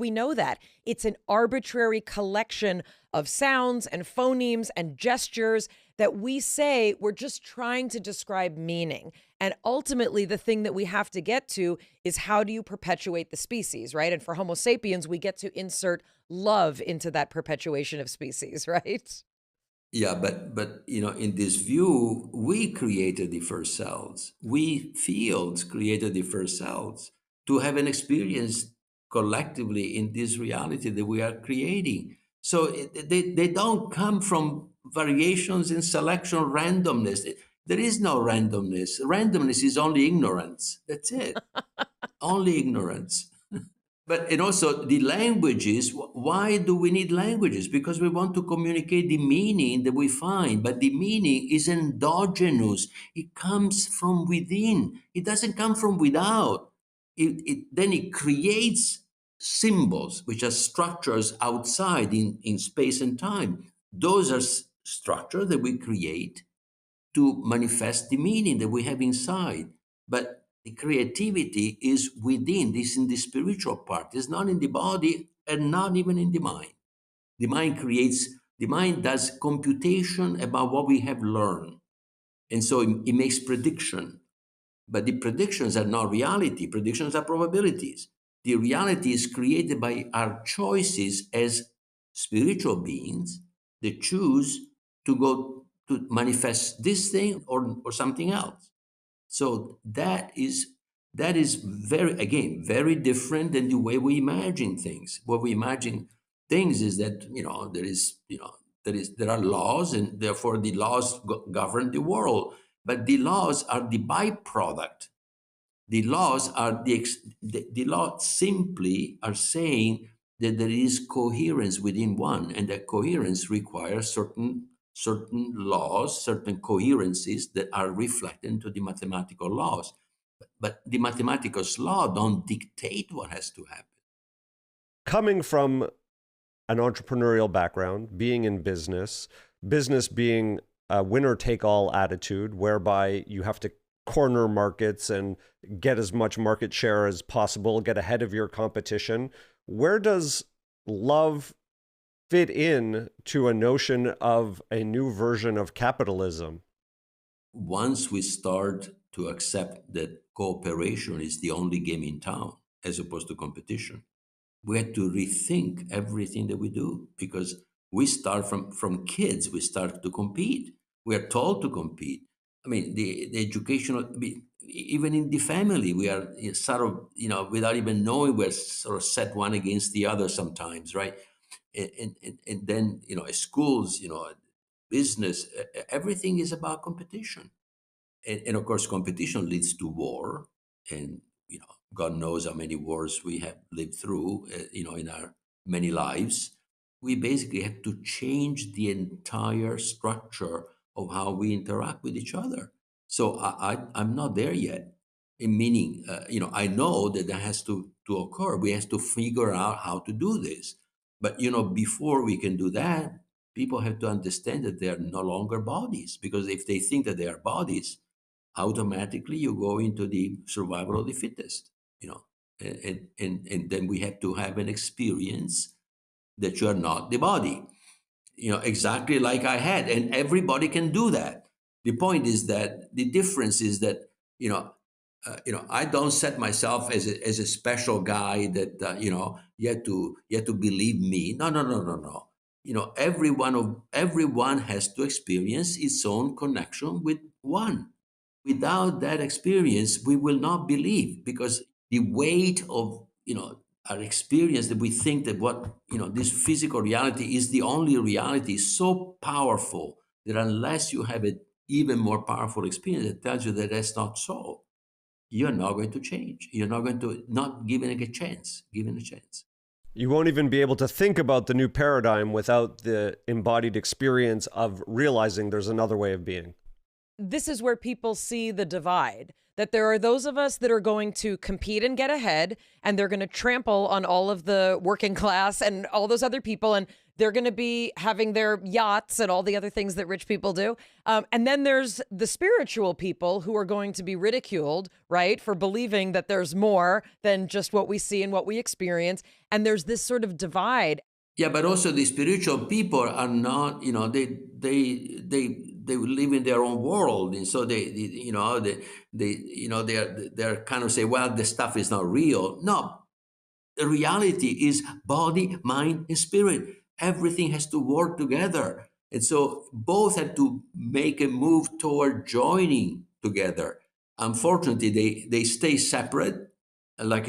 we know that. It's an arbitrary collection of sounds and phonemes and gestures that we say we're just trying to describe meaning. And ultimately, the thing that we have to get to is how do you perpetuate the species, right? And for Homo sapiens, we get to insert love into that perpetuation of species, right? Yeah, but in this view, we created the first cells. We fields created the first cells to have an experience collectively in this reality that we are creating. So they don't come from variations in selection, randomness. There is no randomness. Randomness is only ignorance. That's it. Only ignorance. But and also the languages, why do we need languages? Because we want to communicate the meaning that we find, but the meaning is endogenous. It comes from within. It doesn't come from without. Then it creates symbols, which are structures outside in space and time. Those are structures that we create to manifest the meaning that we have inside. But the creativity is within, this in the spiritual part. It's not in the body and not even in the mind. The mind creates, the mind does computation about what we have learned. And so it makes prediction. But the predictions are not reality. Predictions are probabilities. The reality is created by our choices as spiritual beings that choose to go to manifest this thing or something else. So that is very, again, very different than the way we imagine things. What we imagine things is that there are laws, and therefore the laws govern the world. But the laws are the byproduct. The laws are the laws simply are saying that there is coherence within one, and that coherence requires certain laws, certain coherencies that are reflected into the mathematical laws. But the mathematical law don't dictate what has to happen. Coming from an entrepreneurial background, being in business being a winner-take-all attitude, whereby you have to corner markets and get as much market share as possible, get ahead of your competition. Where does love fit in to a notion of a new version of capitalism? Once we start to accept that cooperation is the only game in town, as opposed to competition, we had to rethink everything that we do, because we start from kids, we start to compete. We are told to compete. I mean, the educational, even in the family, we are sort of, without even knowing, we're sort of set one against the other sometimes, right? And then, schools, business, everything is about competition. And of course, competition leads to war. And, God knows how many wars we have lived through, in our many lives. We basically have to change the entire structure of how we interact with each other. So I'm not there yet. In meaning, I know that has to occur. We have to figure out how to do this. But, before we can do that, people have to understand that they are no longer bodies. Because if they think that they are bodies, automatically you go into the survival of the fittest, and then we have to have an experience that you are not the body, exactly like I had, and everybody can do that. The point is that the difference is that, I don't set myself as a special guy that, you have to believe me. No, no, no, no, no. Everyone has to experience its own connection with one. Without that experience, we will not believe, because the weight of, our experience, that we think that this physical reality is the only reality, is so powerful that unless you have an even more powerful experience that tells you that that's not so, you're not going to change. You're not going to, not given a chance. You won't even be able to think about the new paradigm without the embodied experience of realizing there's another way of being. This is where people see the divide. that there are those of us that are going to compete and get ahead, and they're going to trample on all of the working class and all those other people, and they're going to be having their yachts and all the other things that rich people do. And then there's the spiritual people who are going to be ridiculed, right, for believing that there's more than just what we see and what we experience. And there's this sort of divide. Yeah, but also the spiritual people are not, they live in their own world, and so they're kind of say, well, the stuff is not real. No, the reality is body, mind, and spirit. Everything has to work together, and so both have to make a move toward joining together. Unfortunately, they stay separate, like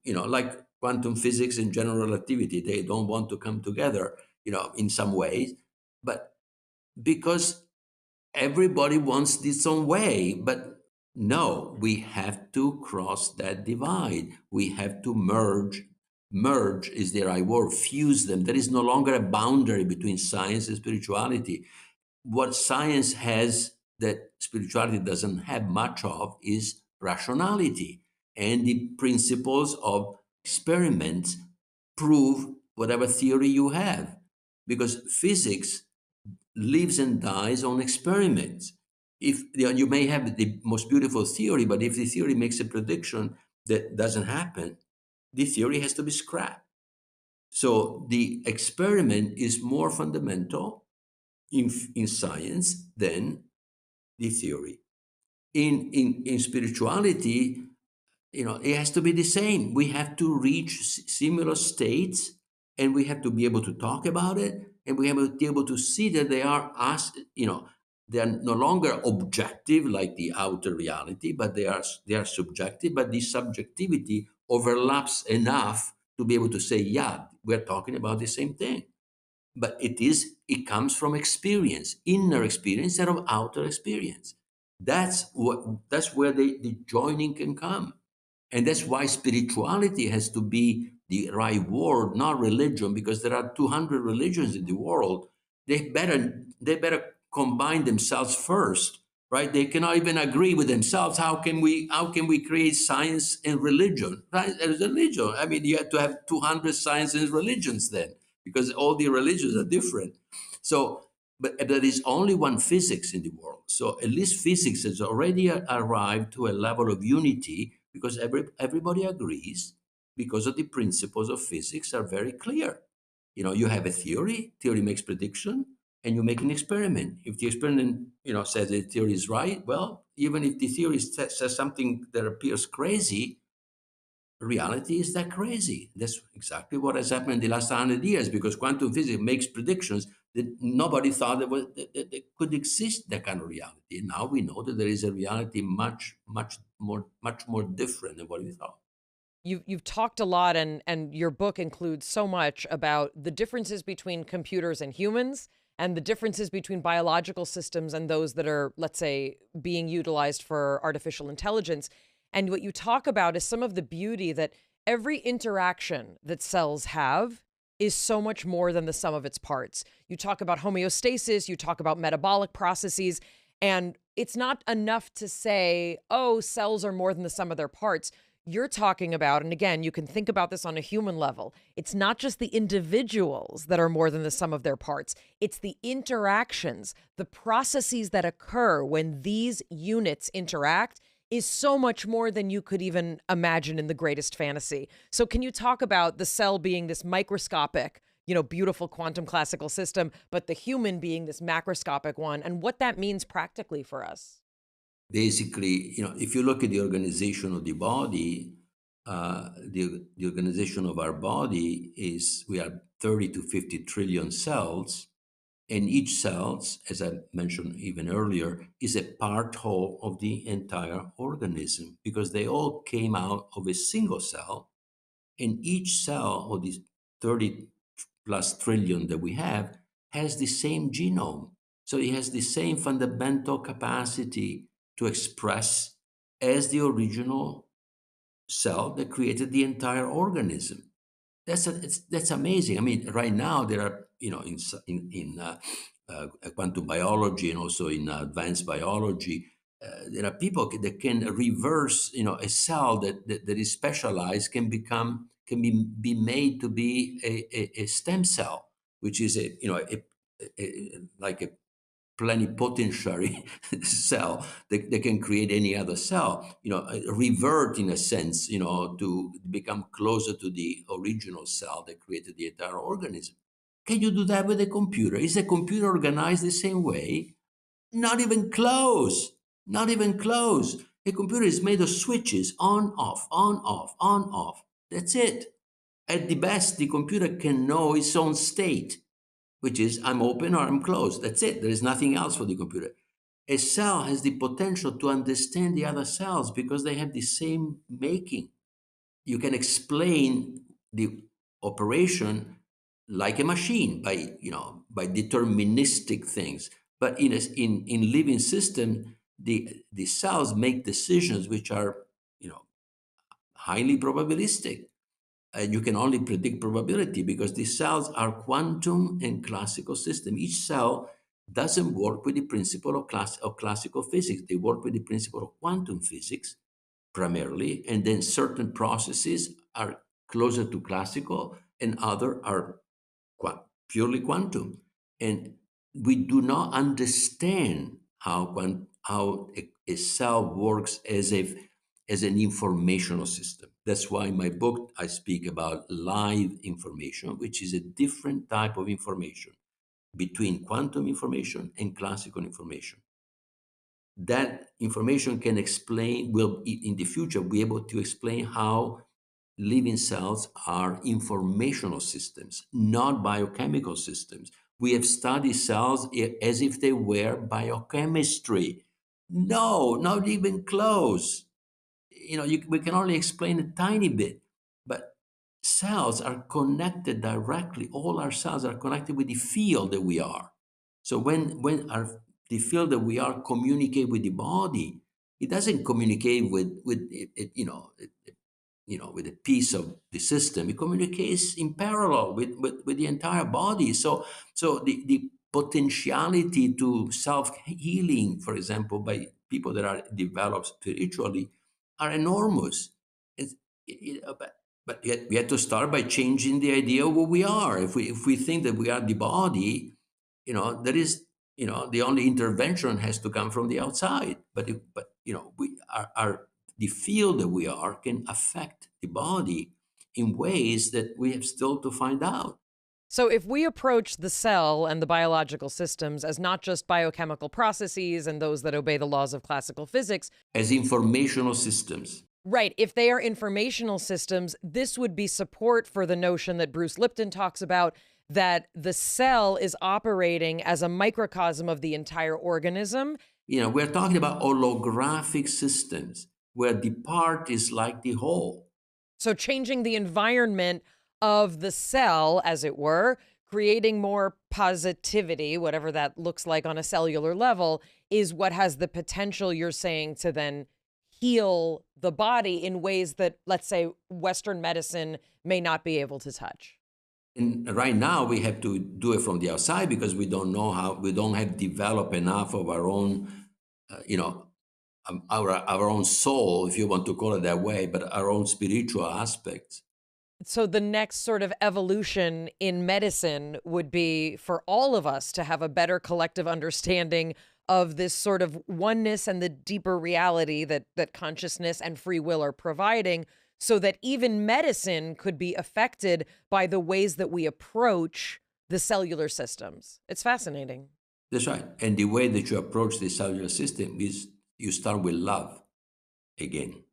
like quantum physics and general relativity. They don't want to come together, in some ways, but because everybody wants its own way. But no, we have to cross that divide. We have to merge. Merge is the right word, fuse them. There is no longer a boundary between science and spirituality. What science has that spirituality doesn't have much of is rationality. And the principles of experiments prove whatever theory you have. Because physics lives and dies on experiments. If you may have the most beautiful theory, but if the theory makes a prediction that doesn't happen, the theory has to be scrapped. So the experiment is more fundamental in science than the theory. In spirituality, it has to be the same. We have to reach similar states, and we have to be able to talk about it, and we have to be able to see that they are they are no longer objective like the outer reality, but they are subjective. But the subjectivity overlaps enough to be able to say, yeah, we're talking about the same thing. But it comes from experience, inner experience instead of outer experience. That's where the joining can come. And that's why spirituality has to be the right word, not religion, because there are 200 religions in the world. They better combine themselves first, right? They cannot even agree with themselves. How can we create science and religion? Right? Religion. I mean, you have to have 200 science and religions then, because all the religions are different. So, but there is only one physics in the world. So at least physics has already arrived to a level of unity, because everybody agrees, because of the principles of physics are very clear. You have a theory makes prediction, and you make an experiment. If the experiment, says the theory is right, well, even if the theory says something that appears crazy, reality is that crazy. That's exactly what has happened in the last 100 years, because quantum physics makes predictions that nobody thought that could exist, that kind of reality. And now we know that there is a reality much more different than what we thought. You've talked a lot, and your book includes so much about the differences between computers and humans, and the differences between biological systems and those that are, let's say, being utilized for artificial intelligence. And what you talk about is some of the beauty that every interaction that cells have is so much more than the sum of its parts. You talk about homeostasis, you talk about metabolic processes, and it's not enough to say, oh, cells are more than the sum of their parts. You're talking about, and again, you can think about this on a human level, it's not just the individuals that are more than the sum of their parts. It's the interactions, the processes that occur when these units interact is so much more than you could even imagine in the greatest fantasy. So can you talk about the cell being this microscopic, beautiful quantum classical system, but the human being this macroscopic one, and what that means practically for us? Basically, if you look at the organization of the body, the organization of our body is, we have 30 to 50 trillion cells, and each cell, as I mentioned even earlier, is a part whole of the entire organism, because they all came out of a single cell, and each cell of these 30 plus trillion that we have has the same genome. So it has the same fundamental capacity to express as the original cell that created the entire organism. That's amazing. I mean, right now there are, in quantum biology and also in advanced biology, there are people that can reverse, a cell that is specialized can be made to be a stem cell, which is like a plenipotentiary cell that can create any other cell, revert in a sense, to become closer to the original cell that created the entire organism. Can you do that with a computer? Is a computer organized the same way? Not even close. Not even close. A computer is made of switches, on, off, on, off, on, off. That's it. At the best, the computer can know its own state, which is I'm open or I'm closed. That's it. There is nothing else for the computer. A cell has the potential to understand the other cells because they have the same making. You can explain the operation like a machine by deterministic things. But in living system, the cells make decisions which are highly probabilistic. And you can only predict probability because these cells are quantum and classical system. Each cell doesn't work with the principle of classical physics. They work with the principle of quantum physics primarily, and then certain processes are closer to classical and other are purely quantum. And we do not understand how a cell works as an informational system. That's why in my book I speak about live information, which is a different type of information between quantum information and classical information. That information will in the future be able to explain how living cells are informational systems, not biochemical systems. We have studied cells as if they were biochemistry. No, not even close. We can only explain a tiny bit, but cells are connected directly. All our cells are connected with the field that we are. So when the field that we are communicate with the body, it doesn't communicate with with a piece of the system. It communicates in parallel with the entire body. So the potentiality to self-healing, for example, by people that are developed spiritually, are enormous. But yet we have to start by changing the idea of what we are. If we think that we are the body, there is the only intervention has to come from the outside. But we are the field that we are can affect the body in ways that we have still to find out. So if we approach the cell and the biological systems as not just biochemical processes and those that obey the laws of classical physics, as informational systems. Right. If they are informational systems, this would be support for the notion that Bruce Lipton talks about, that the cell is operating as a microcosm of the entire organism. We're talking about holographic systems where the part is like the whole. So changing the environment of the cell, as it were, creating more positivity, whatever that looks like on a cellular level, is what has the potential, you're saying, to then heal the body in ways that, let's say, Western medicine may not be able to touch. And right now we have to do it from the outside because we don't have developed enough of our own, our own soul, if you want to call it that way, but our own spiritual aspects. So the next sort of evolution in medicine would be for all of us to have a better collective understanding of this sort of oneness and the deeper reality that consciousness and free will are providing, so that even medicine could be affected by the ways that we approach the cellular systems. It's fascinating. That's right. And the way that you approach the cellular system is you start with love again,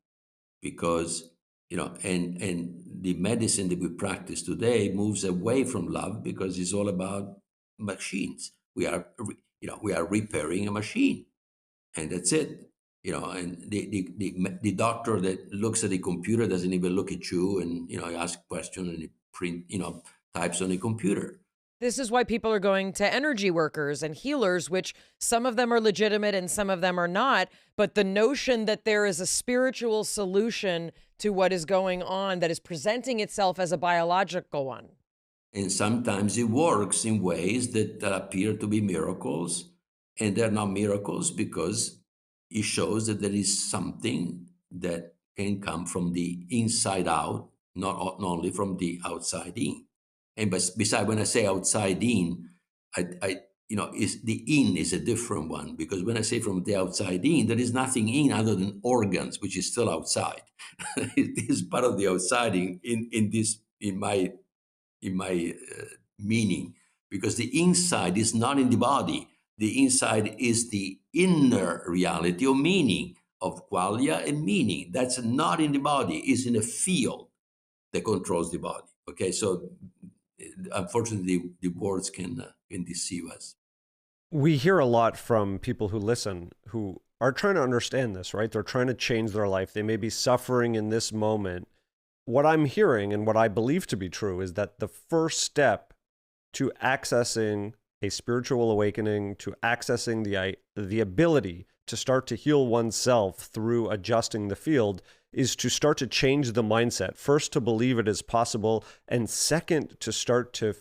because and the medicine that we practice today moves away from love because it's all about machines. We are repairing a machine, and that's it. And the doctor that looks at the computer doesn't even look at you, and he asks questions and he types on the computer. This is why people are going to energy workers and healers, which some of them are legitimate and some of them are not. But the notion that there is a spiritual solution to what is going on that is presenting itself as a biological one. And sometimes it works in ways that appear to be miracles, and they're not miracles because it shows that there is something that can come from the inside out, not only from the outside in. And besides, when I say outside in, I is the in is a different one, because when I say from the outside in, there is nothing in other than organs, which is still outside. It is part of the outside in my meaning, because the inside is not in the body. The inside is the inner reality or meaning of qualia and meaning. That's not in the body, is in a field that controls the body. Okay, so unfortunately, the words can deceive us. We hear a lot from people who listen who are trying to understand this, right? They're trying to change their life. They may be suffering in this moment. What I'm hearing and what I believe to be true is that the first step to accessing a spiritual awakening, to accessing the ability to start to heal oneself through adjusting the field, is to start to change the mindset. First, to believe it is possible, and second, to start to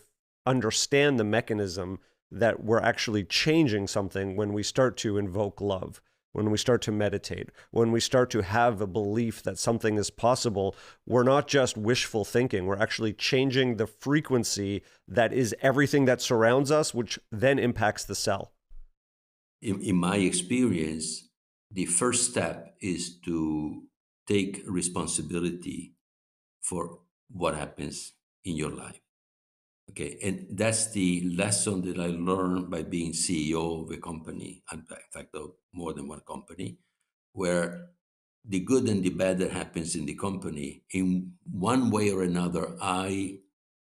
understand the mechanism that we're actually changing something when we start to invoke love, when we start to meditate, when we start to have a belief that something is possible. We're not just wishful thinking, we're actually changing the frequency that is everything that surrounds us, which then impacts the cell. In my experience, the first step is to take responsibility for what happens in your life. Okay, and that's the lesson that I learned by being CEO of a company, in fact, of more than one company, where the good and the bad that happens in the company, in one way or another, I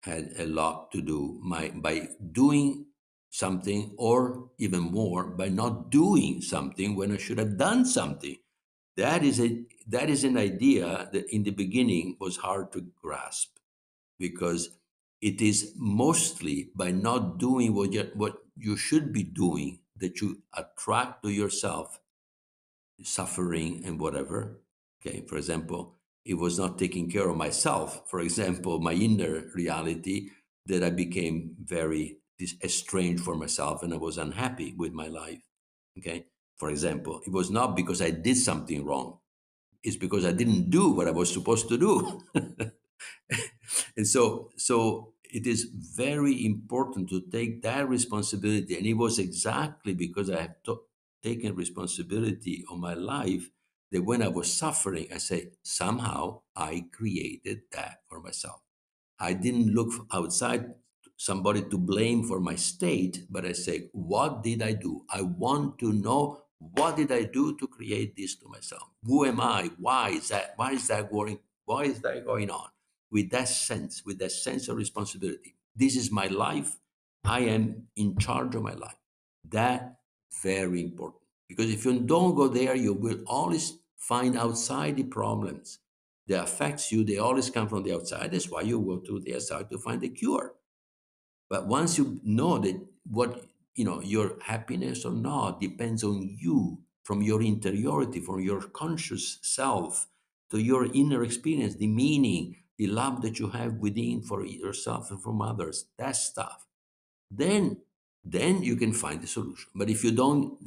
had a lot to do by doing something, or even more, by not doing something when I should have done something. That is an idea that in the beginning was hard to grasp, because it is mostly by not doing what you should be doing that you attract to yourself suffering and whatever. Okay, for example, it was not taking care of myself, for example, my inner reality, that I became very estranged for myself and I was unhappy with my life. Okay, for example, it was not because I did something wrong, it's because I didn't do what I was supposed to do. And so it is very important to take that responsibility. And it was exactly because I have taken responsibility of my life that when I was suffering, I say, somehow I created that for myself. I didn't look outside somebody to blame for my state, but I say, what did I do? I want to know, what did I do to create this to myself? Who am I? Why is that going on? With that sense of responsibility. This is my life. I am in charge of my life. That very important. Because if you don't go there, you will always find outside the problems that affects you. They always come from the outside. That's why you go to the outside to find the cure. But once you know that your happiness or not depends on you, from your interiority, from your conscious self, to your inner experience, the meaning, the love that you have within for yourself and from others, that stuff, then you can find the solution. But if you don't,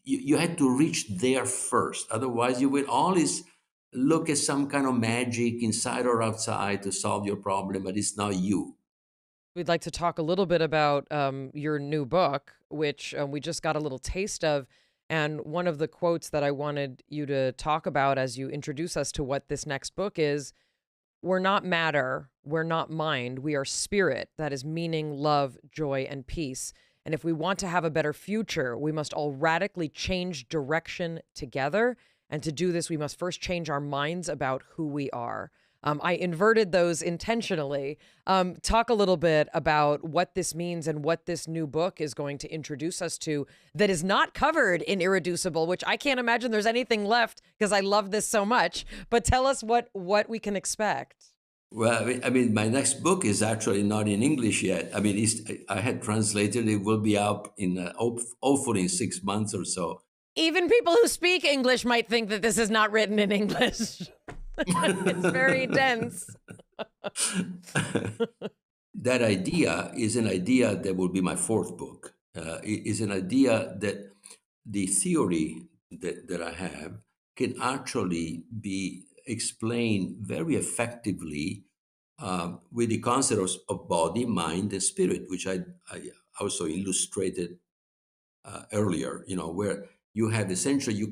you had to reach there first. Otherwise, you will always look at some kind of magic inside or outside to solve your problem, but it's not you. We'd like to talk a little bit about your new book, which we just got a little taste of. And one of the quotes that I wanted you to talk about as you introduce us to what this next book is, we're not matter, we're not mind, we are spirit. That is meaning, love, joy, and peace. And if we want to have a better future, we must all radically change direction together. And to do this, we must first change our minds about who we are. I inverted those intentionally. Talk a little bit about what this means and what this new book is going to introduce us to that is not covered in Irreducible, which I can't imagine there's anything left because I love this so much. But tell us what we can expect. Well, I mean, my next book is actually not in English yet. I mean, I had translated. It will be out in hopefully in 6 months or so. Even people who speak English might think that this is not written in English. It's very dense. That idea is an idea that will be my fourth book. It is an idea that the theory that I have can actually be explained very effectively with the concept of body, mind, and spirit, which I also illustrated earlier. Where you have essentially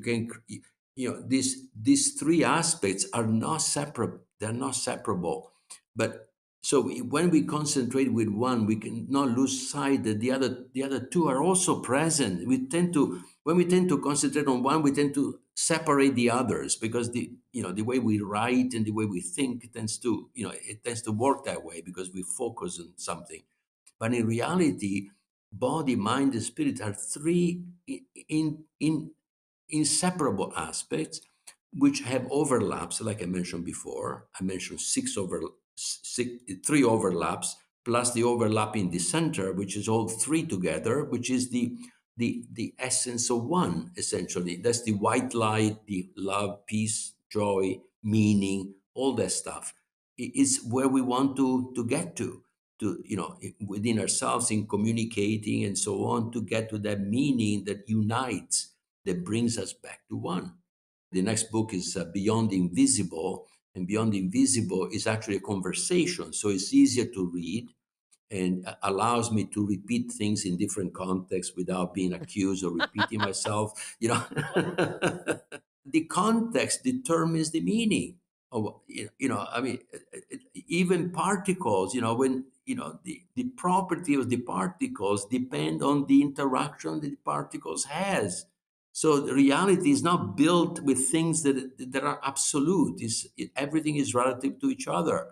these three aspects are not separate. They're not separable. But so when we concentrate with one, we cannot lose sight that the other two are also present. When we tend to concentrate on one, we tend to separate the others, because the way we write and the way we think tends to work that way, because we focus on something. But in reality, body, mind, and spirit are three inseparable aspects which have overlaps. Like I mentioned before, I mentioned three overlaps plus the overlap in the center, which is all three together, which is the essence of one, essentially. That's the white light, the love, peace, joy, meaning, all that stuff. It's where we want to get to within ourselves, in communicating and so on, to get to that meaning that unites, that brings us back to one. The next book is Beyond the Invisible, and Beyond the Invisible is actually a conversation, so it's easier to read and allows me to repeat things in different contexts without being accused of repeating myself. The context determines the meaning of, I mean, even particles, when, the property of the particles depend on the interaction that the particles has. So the reality is not built with things that are absolute. Everything is relative to each other.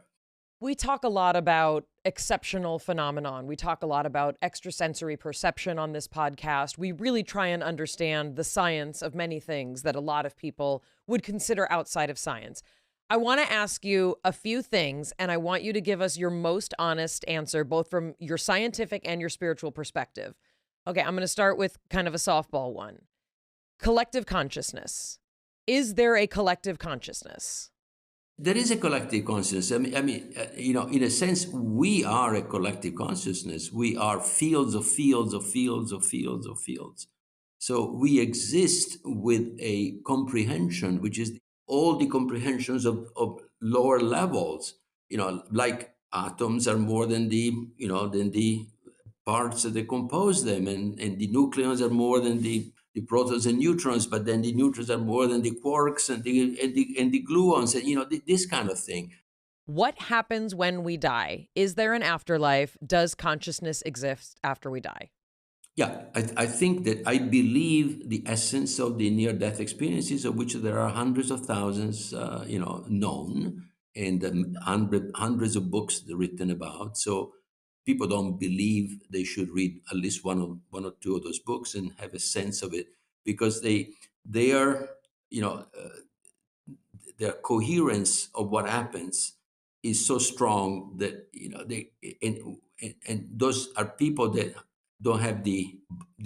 We talk a lot about exceptional phenomenon. We talk a lot about extrasensory perception on this podcast. We really try and understand the science of many things that a lot of people would consider outside of science. I want to ask you a few things, and I want you to give us your most honest answer, both from your scientific and your spiritual perspective. Okay, I'm going to start with kind of a softball one. Collective consciousness. Is there a collective consciousness? There is a collective consciousness. In a sense, we are a collective consciousness. We are fields of fields of fields of fields of fields. So we exist with a comprehension, which is all the comprehensions of lower levels. Like atoms are more than the parts that compose them, and the nucleons are more than the protons and neutrons, but then the neutrons are more than the quarks and the gluons, and this kind of thing. What happens when we die? Is there an afterlife? Does consciousness exist after we die? Yeah, I think that I believe the essence of the near-death experiences, of which there are hundreds of thousands, known, and hundreds of books written about. So people don't believe they should read at least one or two of those books and have a sense of it, because they are, their coherence of what happens is so strong that they and those are people that don't have the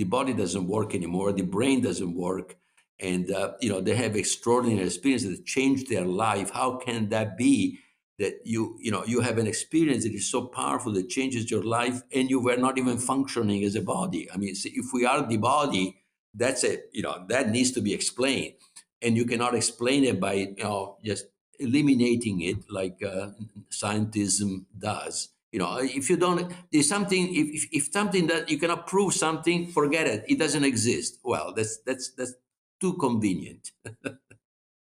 body doesn't work anymore, the brain doesn't work, and they have extraordinary experiences that change their life. How can that be that you have an experience that is so powerful that changes your life, and you were not even functioning as a body? I mean, if we are the body, that's that needs to be explained, and you cannot explain it by just eliminating it like scientism does. If you don't, if something that you cannot prove something, forget it. It doesn't exist. Well, that's too convenient.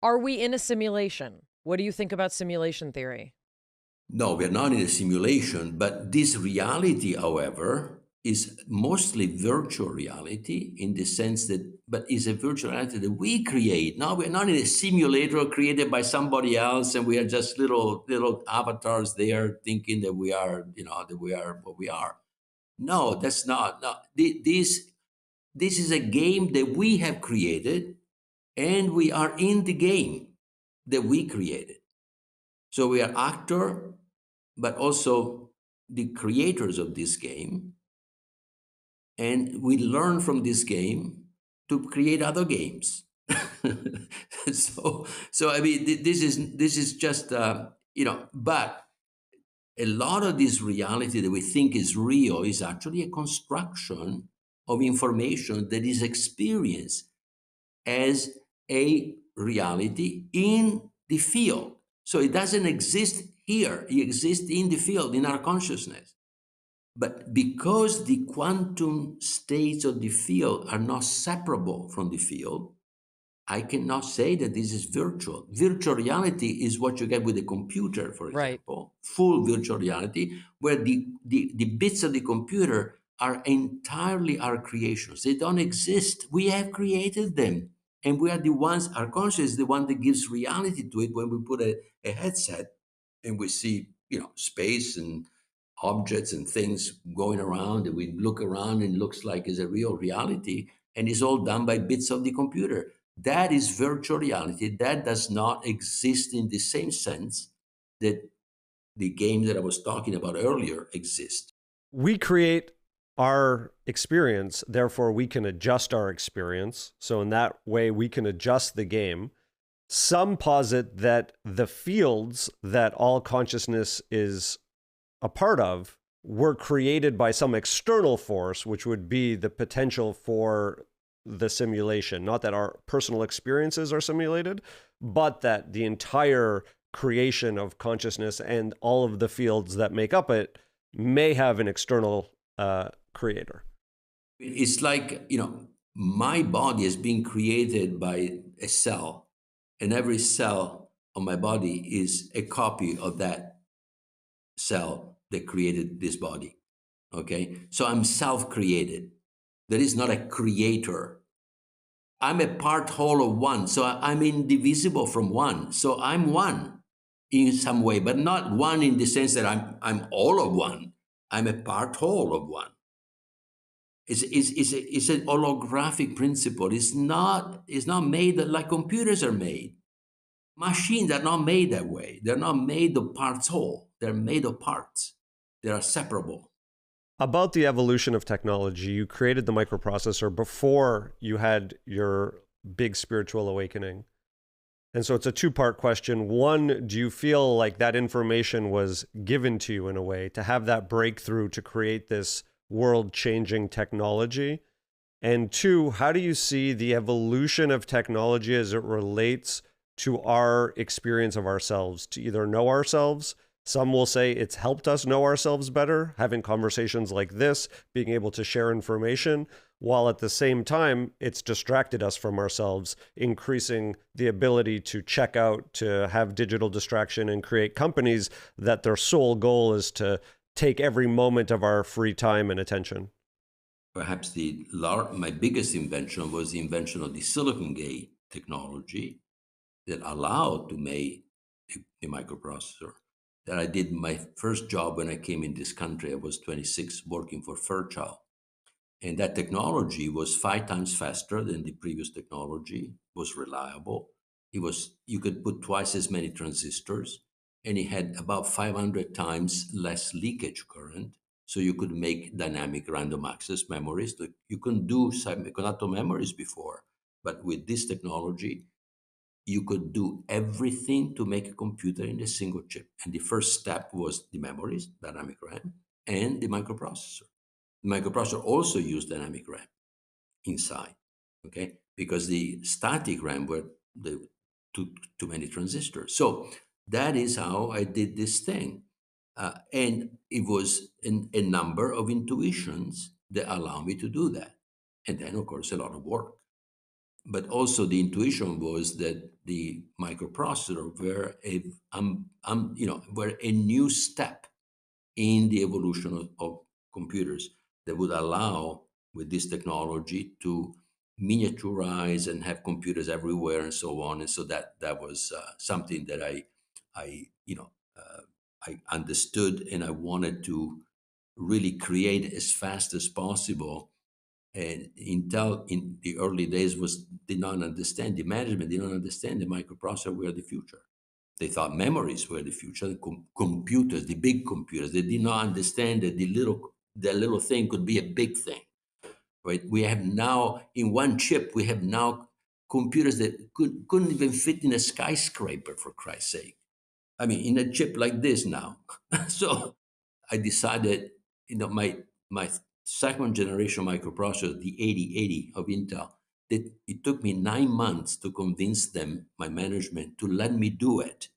Are we in a simulation? What do you think about simulation theory? No, we're not in a simulation, but this reality, however, is mostly virtual reality, in the sense that, but is a virtual reality that we create. Now we're not in a simulator created by somebody else, and we are just little avatars there thinking that we are, that we are what we are. No, that's not. No, this is a game that we have created, and we are in the game that we created. So we are actor, but also the creators of this game. And we learn from this game to create other games. so I mean, this is just, but a lot of this reality that we think is real is actually a construction of information that is experienced. as a reality in the field. So it doesn't exist here. It exists in the field, in our consciousness. But because the quantum states of the field are not separable from the field, I cannot say that this is virtual. Virtual reality is what you get with a computer, for Right. example, full virtual reality, where the bits of the computer are entirely our creations. They don't exist. We have created them. And we are the ones, our conscious is the one that gives reality to it when we put a headset and we see, space and objects and things going around, and we look around and it looks like it's a real reality, and it's all done by bits of the computer. That is virtual reality. That does not exist in the same sense that the game that I was talking about earlier exists. We create our experience, therefore we can adjust our experience. So in that way, we can adjust the game. Some posit that the fields that all consciousness is a part of were created by some external force, which would be the potential for the simulation. Not that our personal experiences are simulated, but that the entire creation of consciousness and all of the fields that make up it may have an external creator. It's like, my body is being created by a cell, and every cell of my body is a copy of that cell that created this body. Okay? So I'm self-created. There is not a creator. I'm a part whole of one. So I'm indivisible from one. So I'm one in some way, but not one in the sense that I'm all of one. I'm a part whole of one. It's an holographic principle. It's not made like computers are made. Machines are not made that way. They're not made of parts whole. They're made of parts. They are separable. About the evolution of technology, you created the microprocessor before you had your big spiritual awakening. And so it's a two-part question. One, do you feel like that information was given to you in a way to have that breakthrough to create this world-changing technology? And two, how do you see the evolution of technology as it relates to our experience of ourselves, to either know ourselves? Some will say it's helped us know ourselves better, having conversations like this, being able to share information, while at the same time, it's distracted us from ourselves, increasing the ability to check out, to have digital distraction, and create companies that their sole goal is to take every moment of our free time and attention. Perhaps my biggest invention was the invention of the silicon gate technology that allowed to make a microprocessor. That I did my first job when I came in this country. I was 26, working for Fairchild. And that technology was 5 times faster than the previous technology, was reliable. You could put twice as many transistors, and it had about 500 times less leakage current. So you could make dynamic random access memories. You couldn't do semiconductor memories before, but with this technology, you could do everything to make a computer in a single chip. And the first step was the memories, dynamic RAM, and the microprocessor. The microprocessor also used dynamic RAM inside, okay? Because the static RAM were too many transistors. So that is how I did this thing. And it was a number of intuitions that allow me to do that. And then, of course, a lot of work. But also the intuition was that the microprocessor were a new step in the evolution of computers that would allow, with this technology, to miniaturize and have computers everywhere and so on. And so that was something that I understood, and I wanted to really create as fast as possible. And Intel in the early days did not understand, the management did not understand the microprocessor were the future. They thought memories were the future, computers, the big computers. They did not understand that the little thing could be a big thing. Right? We have now, in one chip, we have now computers that couldn't even fit in a skyscraper, for Christ's sake. I mean, in a chip like this now. So I decided, my second generation microprocessor, the 8080 of Intel, it took me 9 months to convince them, my management, to let me do it.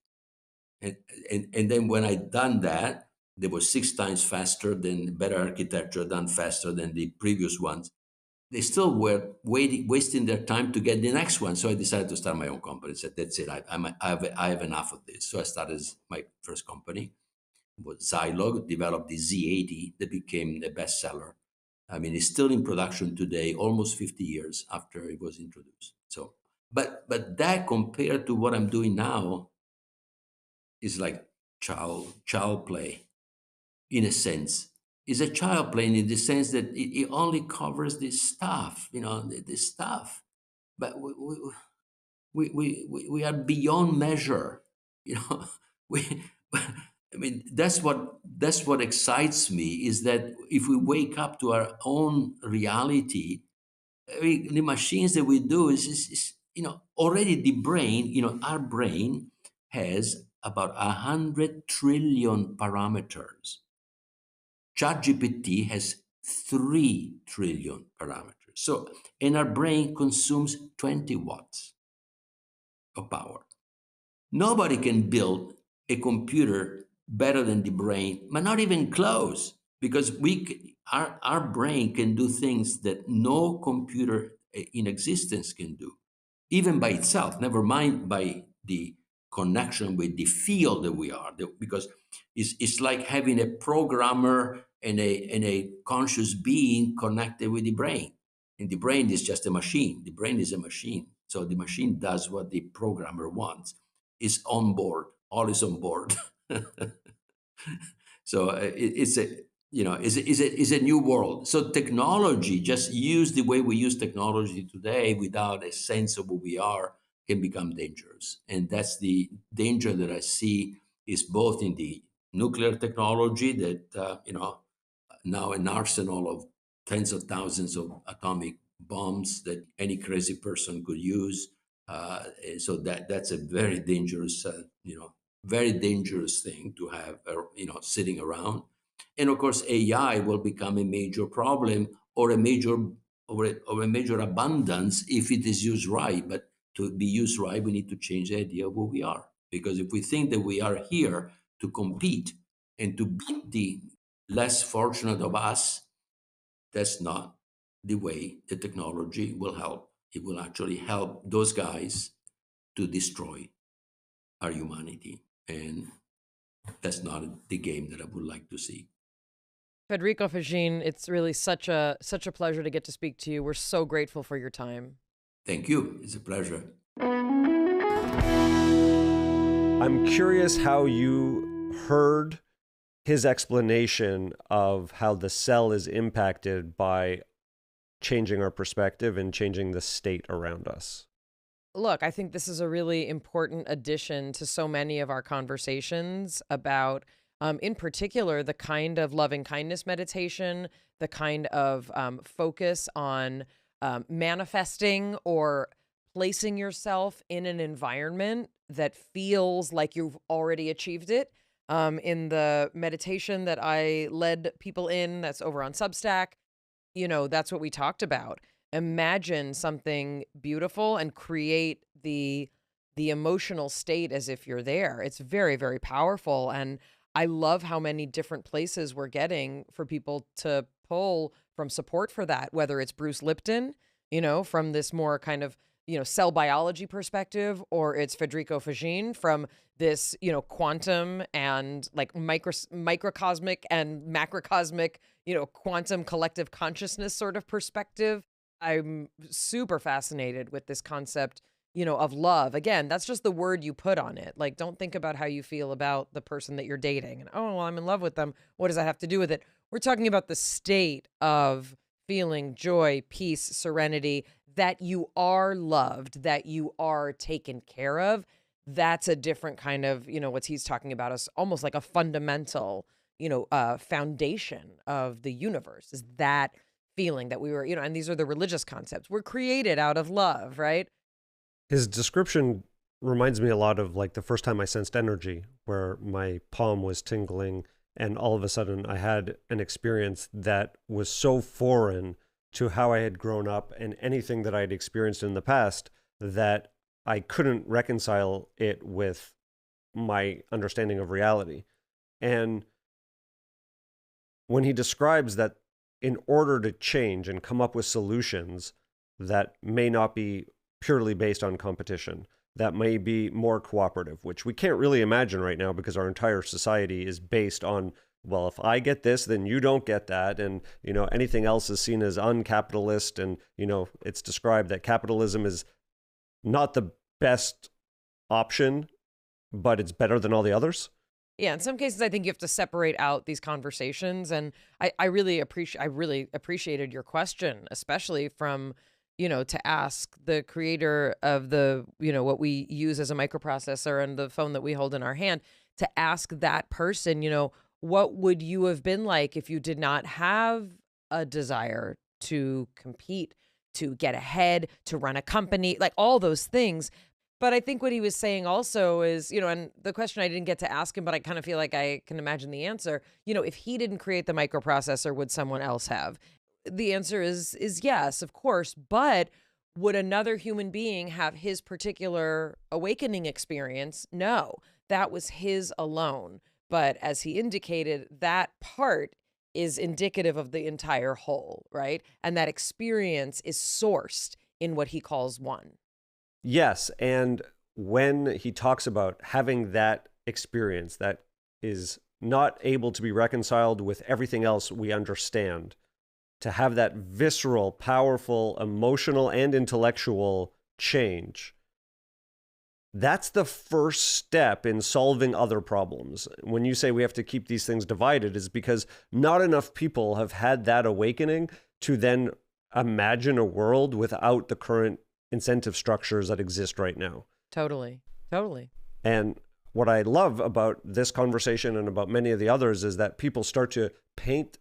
And then when I done that, they were 6 times faster than better architecture, done faster than the previous ones. They still were wasting their time to get the next one. So I decided to start my own company. I said, that's it. I have enough of this. So I started my first company. It was Zilog, developed the Z80 that became a bestseller. I mean, it's still in production today, almost 50 years after it was introduced. So, but that compared to what I'm doing now is like child play, in a sense. Is a child play in the sense that it only covers this stuff, this stuff. But we are beyond measure, you know. We, I mean, that's what excites me, is that if we wake up to our own reality, I mean, the machines that we do is already the brain, our brain has about 100 trillion parameters. ChatGPT has 3 trillion parameters. So, and our brain consumes 20 watts of power. Nobody can build a computer better than the brain, but not even close, because our brain can do things that no computer in existence can do, even by itself, never mind by the connection with the field that we are, because it's like having a programmer and a conscious being connected with the brain. And the brain is just a machine. The brain is a machine. So the machine does what the programmer wants. Is on board, all is on board. So it's a new world. So technology, just use the way we use technology today without a sense of who we are, can become dangerous. And that's the danger that I see, is both in the nuclear technology that now an arsenal of tens of thousands of atomic bombs that any crazy person could use. So that's a very dangerous, very dangerous thing to have, sitting around. And of course, AI will become a major problem, or a major abundance, if it is used right. But to be used right, we need to change the idea of who we are. Because if we think that we are here to compete and to beat the less fortunate of us, that's not the way the technology will help. It will actually help those guys to destroy our humanity. And that's not the game that I would like to see. Federico Faggin, it's really such a pleasure to get to speak to you. We're so grateful for your time. Thank you. It's a pleasure. I'm curious how you heard his explanation of how the cell is impacted by changing our perspective and changing the state around us. Look, I think this is a really important addition to so many of our conversations about, in particular, the kind of loving kindness meditation, the kind of focus on manifesting or placing yourself in an environment that feels like you've already achieved it. In the meditation that I led people in, that's over on Substack, that's what we talked about. Imagine something beautiful and create the emotional state as if you're there. It's very, very powerful. And I love how many different places we're getting for people to pull from support for that, whether it's Bruce Lipton, from this more kind of, cell biology perspective, or it's Federico Faggin from this, quantum and like microcosmic and macrocosmic, quantum collective consciousness sort of perspective. I'm super fascinated with this concept, of love. Again, that's just the word you put on it. Like, don't think about how you feel about the person that you're dating and, oh, well, I'm in love with them. What does that have to do with it? We're talking about the state of feeling joy, peace, serenity, that you are loved, that you are taken care of. That's a different kind of, what he's talking about is almost like a fundamental, foundation of the universe, is that feeling that we were, and these are the religious concepts. We're created out of love, right? His description reminds me a lot of like the first time I sensed energy, where my palm was tingling and all of a sudden I had an experience that was so foreign to how I had grown up and anything that I had experienced in the past, that I couldn't reconcile it with my understanding of reality. And when he describes that in order to change and come up with solutions that may not be purely based on competition, that may be more cooperative, which we can't really imagine right now because our entire society is based on, well, if I get this, then you don't get that. And, anything else is seen as uncapitalist. And, it's described that capitalism is not the best option, but it's better than all the others. Yeah, in some cases, I think you have to separate out these conversations. And I really appreciated your question, especially from, to ask the creator of the, what we use as a microprocessor and the phone that we hold in our hand, to ask that person, what would you have been like if you did not have a desire to compete, to get ahead, to run a company, like all those things. But I think what he was saying also is, and the question I didn't get to ask him, but I kind of feel like I can imagine the answer, if he didn't create the microprocessor, would someone else have? The answer is yes, of course. But would another human being have his particular awakening experience? No, that was his alone. But as he indicated, that part is indicative of the entire whole, right? And that experience is sourced in what he calls one. Yes, and when he talks about having that experience that is not able to be reconciled with everything else we understand, to have that visceral, powerful, emotional, and intellectual change, that's the first step in solving other problems. When you say we have to keep these things divided, is because not enough people have had that awakening to then imagine a world without the current incentive structures that exist right now. Totally. And what I love about this conversation and about many of the others is that people start to paint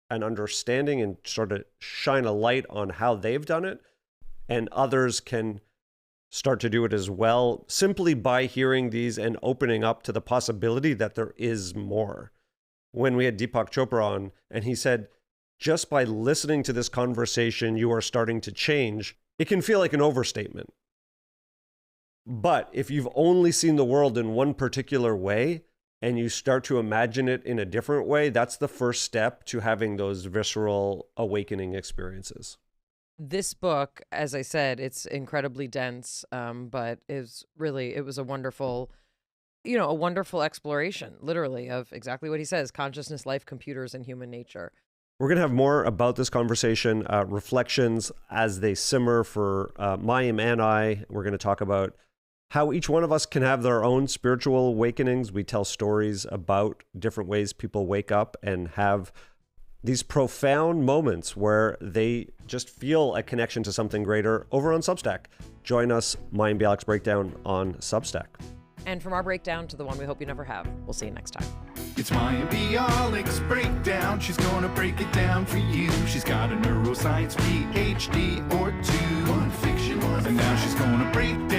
an understanding and sort of shine a light on how they've done it, and others can start to do it as well, simply by hearing these and opening up to the possibility that there is more. When we had Deepak Chopra on, and he said, just by listening to this conversation, you are starting to change. It can feel like an overstatement. But if you've only seen the world in one particular way and you start to imagine it in a different way, that's the first step to having those visceral awakening experiences. This book, as I said, it's incredibly dense, but it was a wonderful exploration, literally, of exactly what he says: consciousness, life, computers, and human nature. We're going to have more about this conversation, reflections as they simmer for Mayim and I. We're going to talk about how each one of us can have their own spiritual awakenings. We tell stories about different ways people wake up and have these profound moments where they just feel a connection to something greater over on Substack. Join us, Mayim Bialik's Breakdown on Substack. And from our breakdown to the one we hope you never have, we'll see you next time. It's Mayim Bialik's Breakdown. She's gonna break it down for you. She's got a neuroscience PhD or two. One fiction, and now she's gonna break down